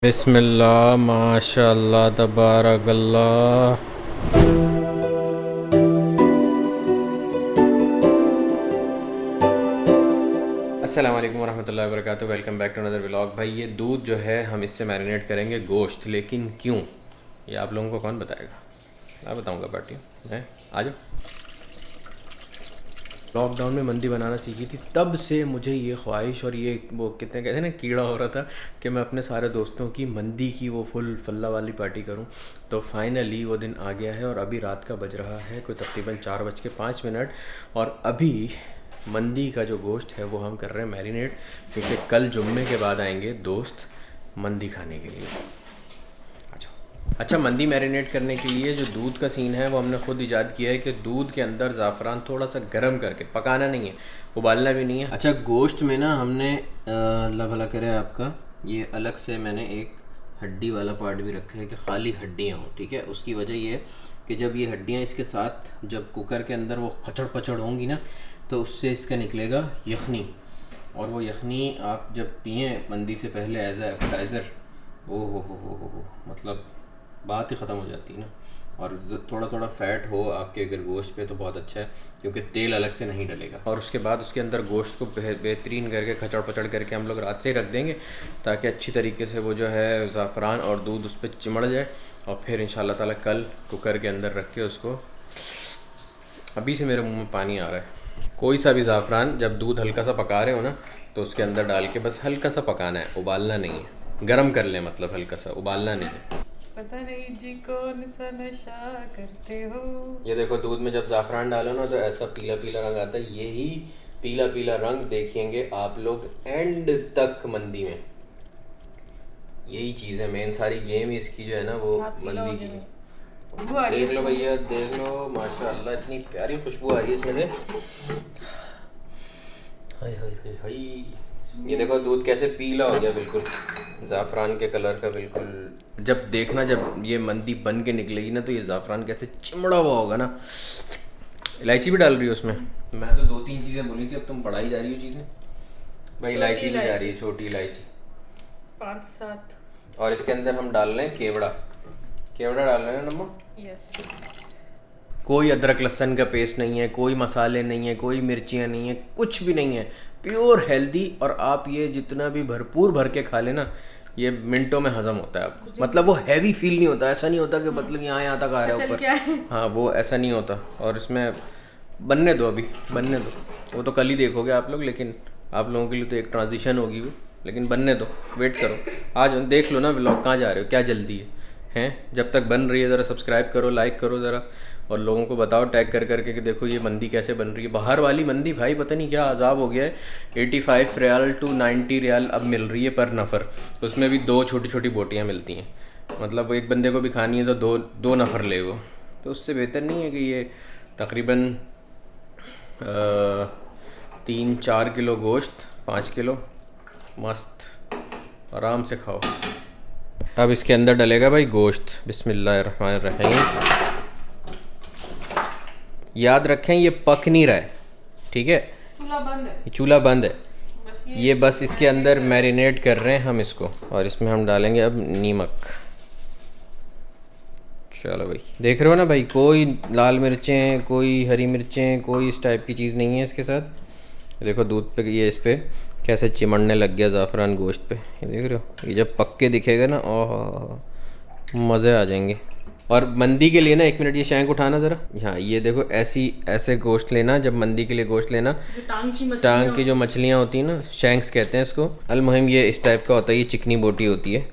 बिस्मिल्लाह माशाअल्लाह तबारकल्लाह। अस्सलाम वालेकुम वरहमतुल्लाहि वबरकातुहू। Welcome back to another vlog. भाई ये दूध जो है हम इससे मैरिनेट करेंगे गोश्त, लेकिन क्यों ये आप लोगों को कौन बताएगा? मैं बताऊंगा पार्टी मैं। आ जाओ। लॉकडाउन में मंदी बनाना सीखी थी, तब से मुझे ये ख्वाहिश और ये वो कितने कहते हैं ना कीड़ा हो रहा था कि मैं अपने सारे दोस्तों की मंदी की वो फुल फल्ला वाली पार्टी करूं। तो फाइनली वो दिन आ गया है और अभी रात का बज रहा है कोई तकरीबन 4:05 और अभी मंदी का जो गोश्त है वो हम कर रहे हैं मैरिनेट, क्योंकि कल जुम्मे के बाद आएंगे दोस्त मंदी खाने के लिए। अच्छा, मंदी मैरिनेट करने के लिए जो दूध का सीन है वो हमने ख़ुद इजाद किया है कि दूध के अंदर ज़ाफ़रान थोड़ा सा गर्म करके, पकाना नहीं है, उबालना भी नहीं है। अच्छा, गोश्त में ना हमने अल्लाह भला करे आपका, ये अलग से मैंने एक हड्डी वाला पार्ट भी रखा है कि खाली हड्डियाँ हों। ठीक है, उसकी वजह ये है कि जब ये हड्डियाँ इसके साथ जब कुकर के अंदर वो खचड़ पचड़ होंगी ना, तो उससे इसका निकलेगा यखनी, और वो यखनी आप जब पिएँ मंदी से पहले एज ए एपेटाइज़र, ओ हो, मतलब बात ही ख़त्म हो जाती है ना। और थोड़ा थोड़ा फ़ैट हो आपके अगर गोश्त पे तो बहुत अच्छा है, क्योंकि तेल अलग से नहीं डलेगा। और उसके बाद उसके अंदर गोश्त को बेहतरीन करके खचड़ पचड़ करके हम लोग रात से ही रख देंगे, ताकि अच्छी तरीके से वो जो है ज़ाफ़रान और दूध उस पर चिमड़ जाए, और फिर इंशाल्लाह ताला कल कुकर के अंदर रख के उसको, अभी से मेरे मुँह में पानी आ रहा है। कोई सा भी ज़ाफ़रान जब दूध हल्का सा पका रहे हो ना, तो उसके अंदर डाल के बस हल्का सा पकाना है, उबालना नहीं है। गरम कर लें, मतलब हल्का सा, उबालना नहीं है। पता नहीं जी कौन सा नशा करते हो। ये देखो, दूध में जब ज़ाफ़रान डालो ना तो ऐसा पीला पीला रंग आता है। यही पीला पीला रंग देखेंगे आप लोग एंड तक मंदी में। यही चीज़ है मेन, सारी गेम इसकी जो है ना वो मंदी की है। देख लो भैया, देख लो, माशाअल्लाह इतनी प्यारी खुशबू आ रही है इसमें से। हाय हाय हाय हाय, ये देखो दूध कैसे पीला हो गया, बिल्कुल ज़ाफ़रान के कलर का, बिल्कुल। जब देखना, जब ये मंदी बन के निकलेगी ना, तो ये ज़ाफ़रान कैसे चिमड़ा हुआ होगा ना। इलायची भी डाल रही हो उसमें? मैं तो 2-3 चीज़ें बोली थी, अब तुम बढ़ाई जा रही हो चीज़ें। भाई इलायची भी जा रही है, छोटी इलायची 5-7। और इसके अंदर हम डाल रहे हैं केवड़ा। केवड़ा डाल रहे हैं ना नम्मा? यस। कोई कोई अदरक लहसुन का पेस्ट नहीं है, कोई मसाले नहीं है, कोई मिर्चियाँ नहीं है, कुछ भी नहीं है, प्योर हेल्दी। और आप ये जितना भी भरपूर भर के खा लेना, ये मिनटों में हजम होता है आपको। मतलब वो हैवी फील नहीं होता, ऐसा नहीं होता कि मतलब यहाँ तक आ रहा है ऊपर। हाँ, वो ऐसा नहीं होता। और इसमें बनने दो, अभी बनने दो, वो तो कल ही देखोगे आप लोग, लेकिन आप लोगों के लिए तो एक ट्रांजिशन होगी वो, लेकिन बनने दो, वेट करो। आज देख लो ना व्लॉग, कहाँ जा रहे हो, क्या जल्दी है? जब तक बन रही है ज़रा सब्सक्राइब करो, लाइक करो ज़रा, और लोगों को बताओ टैग कर करके कि देखो ये मंदी कैसे बन रही है। बाहर वाली मंदी भाई पता नहीं क्या अजाब हो गया है। 85 रियाल टू 90 रियाल अब मिल रही है पर नफ़र। उसमें भी 2 छोटी छोटी बोटियाँ मिलती हैं, मतलब वो एक बंदे को भी खानी है तो दो नफ़र ले वो। तो उससे बेहतर नहीं है कि ये तकरीबन 3-4 किलो गोश्त, 5 किलो मस्त आराम से खाओ। अब इसके अंदर डलेगा भाई गोश्त। बिस्मिल्लाहिर्रहमानिर्रहीम। याद रखें ये पक नहीं रहा है, ठीक है? चूल्हा बंद है, ये चूल्हा बंद है। बस ये बस इसके अंदर मैरिनेट कर रहे हैं हम इसको, और इसमें हम डालेंगे अब नमक। चलो भाई, देख रहे हो ना भाई, कोई लाल मिर्चें, कोई हरी मिर्चें, कोई इस टाइप की चीज़ नहीं है इसके साथ। देखो दूध पे, ये इस पे कैसे चिमड़ने लग गया ज़ाफ़रान गोश्त पे, ये देख रहे हो? ये जब पक के दिखेगा ना, ओह मज़े आ जाएंगे। और मंदी के लिए ना, 1 मिनट ये शैंक उठाना ज़रा। हाँ, ये देखो ऐसे गोश्त लेना जब मंदी के लिए गोश्त लेना। टांग की जो मछलियाँ होती हैं ना, शैंक्स कहते हैं इसको। अलमुहिम ये इस टाइप का होता है, ये चिकनी बोटी होती है,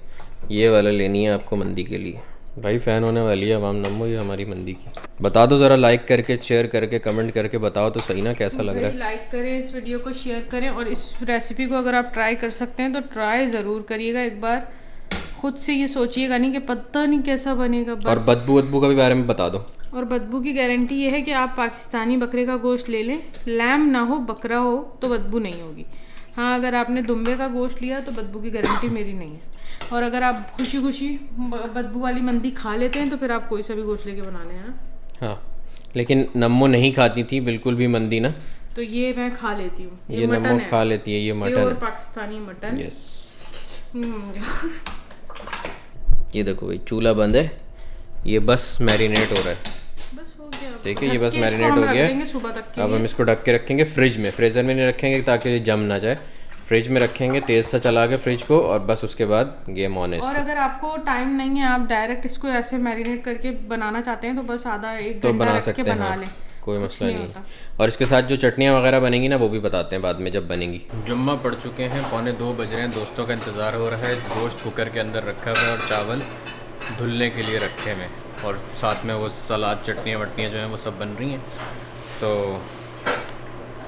ये वाला लेनी है आपको मंदी के लिए। भाई फ़ैन होने वाली है अवाम नम्मो ये हमारी मंदी की। बता दो ज़रा, लाइक करके, शेयर करके, कमेंट करके बताओ तो सही ना कैसा लग रहा है। लाइक करें, इस वीडियो को शेयर करें, और इस रेसिपी को अगर आप ट्राई कर सकते हैं तो ट्राई ज़रूर करिएगा एक बार। खुद से ये सोचिएगा नहीं कि पता नहीं कैसा बनेगा बस। और बदबू का भी बारे में बता दो। और बदबू की गारंटी ये है कि आप पाकिस्तानी बकरे का गोश्त ले लें, लैम ना हो, बकरा हो, तो बदबू नहीं होगी। हाँ, अगर आपने दुम्बे का गोश्त लिया तो बदबू की गारंटी मेरी नहीं है। और अगर आप खुशी खुशी बदबू वाली मंदी खा लेते हैं तो फिर आप कोई सा भी गोश्त लेके बना लें। हाँ, लेकिन नम्मो नहीं खाती थी बिल्कुल भी मंदी ना, तो ये मैं खा लेती हूँ। ये नम्मो खा लेती है, ये mutton, pure Pakistani mutton. Yes. ये देखो भाई चूल्हा बंद है, ये बस मैरिनेट हो रहा है। बस हो गया। ठीक है, ये बस मैरिनेट हो गया। सुबह तक के अब हम इसको ढक के रखेंगे फ्रिज में, फ्रीज़र में नहीं रखेंगे ताकि ये जम ना जाए, फ्रिज में रखेंगे तेज़ सा चला के फ्रिज को, और बस उसके बाद गेम ऑन है और अगर आपको टाइम नहीं है, आप डायरेक्ट इसको ऐसे मैरिनेट करके बनाना चाहते हैं तो बस आधा एक तो घंटा बना रख के सकते बना हैं, लें, कोई मसला नहीं होता। और इसके साथ जो चटनियाँ वगैरह बनेंगी ना वो भी बताते हैं बाद में जब बनेंगी। जुम्मा पड़ चुके हैं, 1:45 बज रहे हैं, दोस्तों का इंतज़ार हो रहा है। गोश्त कुकर के अंदर रखा हुआ है और चावल धुलने के लिए रखे हुए, और साथ में वो सलाद चटनियाँ वटनियाँ जो हैं वो सब बन रही हैं। तो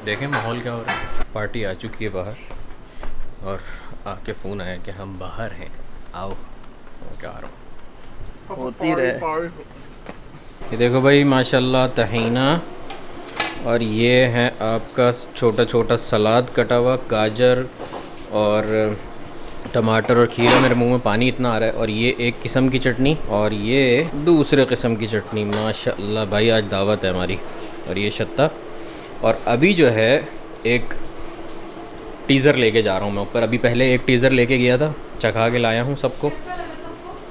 देखें माहौल क्या हो रहा है। पार्टी आ चुकी है बाहर, और आके फ़ोन आया कि हम बाहर हैं, आओ। क्या आ रहा हूँ होती रहे। ये देखो भाई माशाल्लाह तहीना, और ये है आपका छोटा छोटा सलाद कटा हुआ, गाजर और टमाटर और खीरा। मेरे मुंह में पानी इतना आ रहा है। और ये एक किस्म की चटनी, और ये दूसरे किस्म की चटनी। माशाल्लाह भाई आज दावत है हमारी। और ये शत्ता, और अभी जो है एक टीज़र लेके जा रहा हूँ मैं ऊपर। अभी पहले एक टीज़र लेके गया था, चखा के लाया हूँ सबको,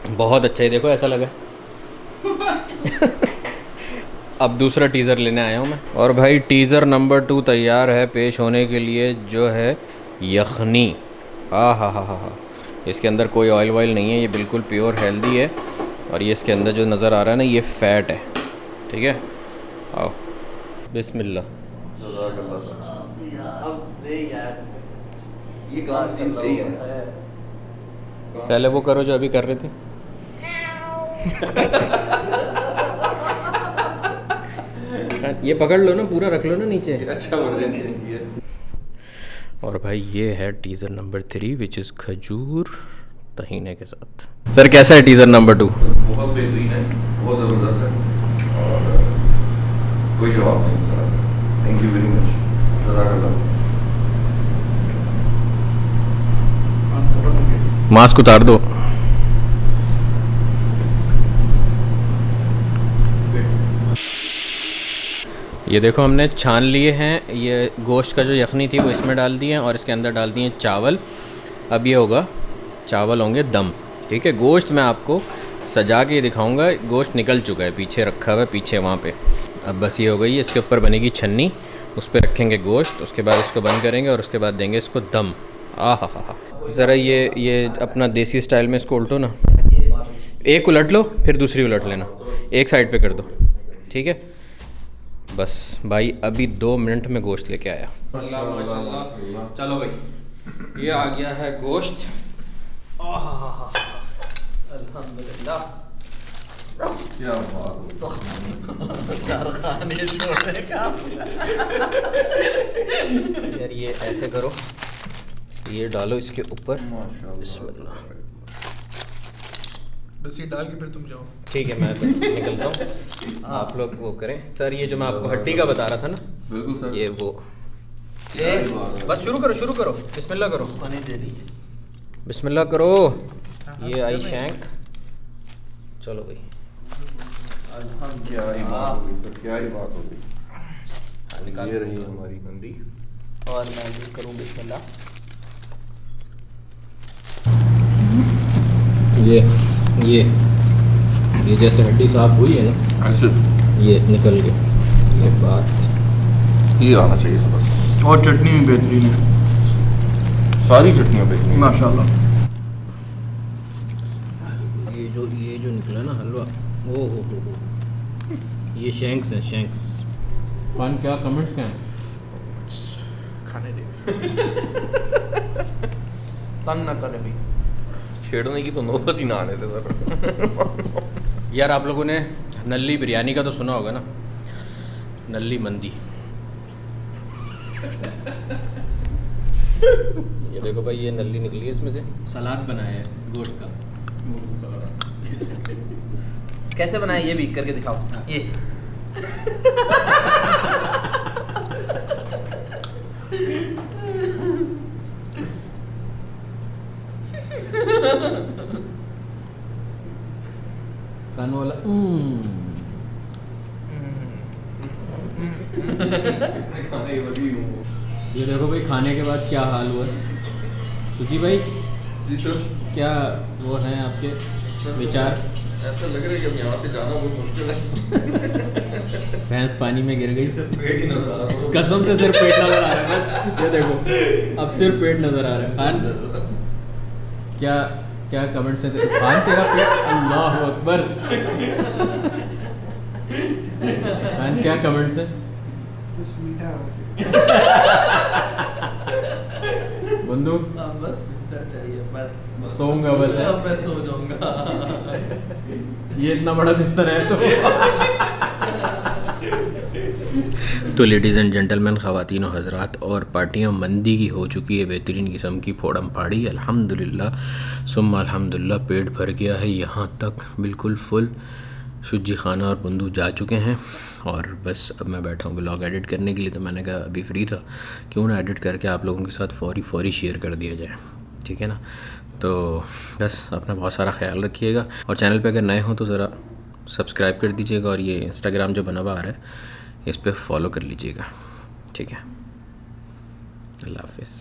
बहुत अच्छा है। देखो ऐसा लगा अब दूसरा टीज़र लेने आया हूँ मैं। और भाई टीज़र नंबर 2 तैयार है पेश होने के लिए, जो है यखनी। हा। इसके अंदर कोई ऑयल वायल नहीं है, ये बिल्कुल प्योर हेल्दी है। और ये इसके अंदर जो नज़र आ रहा है ना, ये फ़ैट है। ठीक है, आओ बिस्मिल्लाह। पहले वो करो जो अभी कर रहे थे। ये पकड़ लो ना, पूरा रख लो ना नीचे। अच्छा और भाई ये है टीज़र नंबर 3 विच इज़ खजूर तहीने के साथ। सर कैसा है टीज़र नंबर 2? बहुत बेहतरीन है, बहुत ज़बरदस्त है, और कोई जवाब नहीं sir. Thank you very much, जज़ाकल्लाह। मास्क उतार दो। ये देखो हमने छान लिए हैं, ये गोश्त का जो यखनी थी वो इसमें डाल दी है, और इसके अंदर डाल दिए चावल। अब ये होगा, चावल होंगे दम। ठीक है, गोश्त मैं आपको सजा के दिखाऊंगा। गोश्त निकल चुका है, पीछे रखा हुआ है, पीछे वहाँ पे। अब बस ये हो गई, इसके ऊपर बनेगी छन्नी, उस पर रखेंगे गोश्त, उसके बाद इसको बंद करेंगे और उसके बाद देंगे इसको दम। हा। ज़रा ये अपना देसी स्टाइल में इसको उल्टो ना, एक उलट लो फिर दूसरी उलट लेना, एक साइड पे कर दो। ठीक है, बस भाई अभी 2 मिनट में गोश्त लेके आया। माशाल्लाह। चलो भाई ये आ गया है गोश्त। अल्हम्दुलिल्लाह। क्या बात यार ये ऐसे करो, ये डालो इसके ऊपर। माशाल्लाह। बस ये डाल के फिर तुम जाओ। ठीक है, मैं बस निकलता हूँ, आप लोग वो करें। सर ये जो मैं आपको हड्डी का बता रहा था ना, बिल्कुल सर। ये वो बस शुरू करो। बिस्मिल्लाह करो, बिस्मिल्लाह करो। ये आई शैंक। चलो भाई, क्या ही बात हो गई सर, क्या ही बात हो गई। ये रही हमारी बंदी, और मैं भी करूँ बिस्मिल्लाह। ये जैसे हड्डी साफ हुई है ना, ऐसे ये निकल गया। ये बात ये आना चाहिए था बस। और चटनी भी बेहतरीन है, सारी चटनियाँ बेहतरीन माशाल्लाह। ये जो निकला ना हलवा, ओ हो, ये शैंक्स हैं, शैंक्स। फन क्या कमेंट्स क्या हैं? खाने दे तंग न करे भाई, छेड़ने की तो नौबत ही ना आने थे सर। यार आप लोगों ने नल्ली बिरयानी का तो सुना होगा ना, नल्ली मंदी। ये देखो भाई, ये नल्ली निकली है इसमें से। सलाद बनाया है गोश्त का। कैसे बनाए ये भी करके दिखाओ। ये कान वाला ये देखो भाई, खाने के बाद क्या हाल हुआ है। सुजी भाई जी सर। क्या वो हैं आपके विचार? ऐसा लग रहा है कि अब यहाँ से जाना बहुत मुश्किल है। भैंस पानी में गिर गई, सिर्फ पेट ही नजर आ रहा है। कसम से सिर्फ पेट नजर आ रहा है बस। ये देखो अब सिर्फ पेट नजर आ रहा है। खान क्या क्या कमेंट्स हैं तेरे? खान तेरा पेट, अल्लाह अकबर। खान क्या कमेंट्स हैं? बंधु अब बस बिस्तर चाहिए, बस सोऊंगा बस है। अब मैं सो जाऊंगा। ये इतना बड़ा बिस्तर है तो लेडीज़ एंड जेंटलमैन, ख़वातीन और हज़रात, और पार्टियाँ मंदी की हो चुकी है बेहतरीन किस्म की, फोड़म फाड़ी अल्हम्दुलिल्लाह सुम्मा अल्हम्दुलिल्लाह। पेट भर गया है यहाँ तक बिल्कुल फुल। शुज्जी खाना और बंधु जा चुके हैं और बस अब मैं बैठा हूँ ब्लॉग एडिट करने के लिए। तो मैंने कहा अभी फ्री था, क्यों ना एडिट करके आप लोगों के साथ फौरी शेयर कर दिया जाए, ठीक है ना। तो बस अपना बहुत सारा ख्याल रखिएगा और चैनल पे अगर नए हो तो ज़रा सब्सक्राइब कर दीजिएगा और ये इंस्टाग्राम जो बना हुआ आ रहा है इस पर फॉलो कर लीजिएगा, ठीक है। अल्लाह हाफिज़।